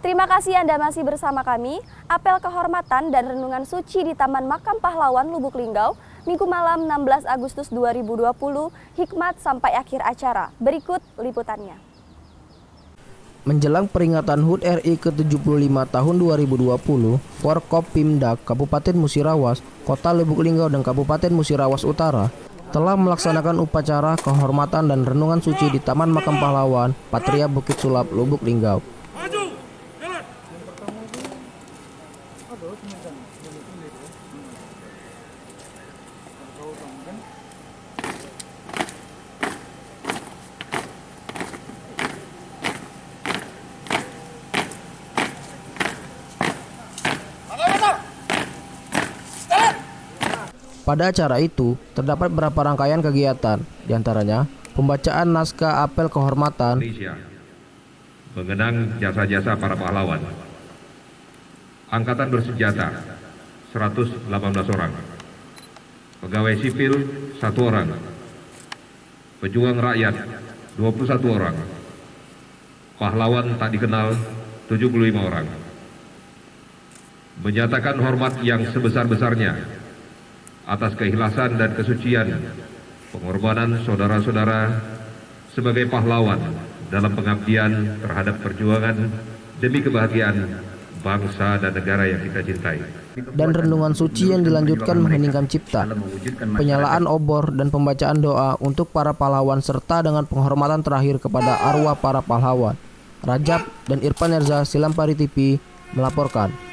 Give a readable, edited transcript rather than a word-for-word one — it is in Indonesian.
Terima kasih Anda masih bersama kami. Apel kehormatan dan renungan suci di Taman Makam Pahlawan Lubuk Linggau, Minggu malam 16 Agustus 2020, hikmat sampai akhir acara. Berikut liputannya. Menjelang peringatan HUT RI ke-75 tahun 2020, Forkopimda Kabupaten Musirawas, Kota Lubuk Linggau dan Kabupaten Musirawas Utara telah melaksanakan upacara kehormatan dan renungan suci di Taman Makam Pahlawan Patria Bukit Sulap Lubuk Linggau. Pada acara itu, terdapat beberapa rangkaian kegiatan, diantaranya pembacaan naskah apel kehormatan, Indonesia mengenang jasa-jasa para pahlawan. Angkatan bersenjata 118 orang, pegawai sipil 1 orang, pejuang rakyat 21 orang, pahlawan tak dikenal 75 orang. Menyatakan hormat yang sebesar-besarnya atas keikhlasan dan kesucian pengorbanan saudara-saudara sebagai pahlawan dalam pengabdian terhadap perjuangan demi kebahagiaan bangsa dan negara yang kita cintai. dan renungan suci yang dilanjutkan mengheningkan cipta, penyalaan obor dan pembacaan doa untuk para pahlawan serta dengan penghormatan terakhir kepada arwah para pahlawan. Rajab dan Irfan Erza, Silampari TV melaporkan.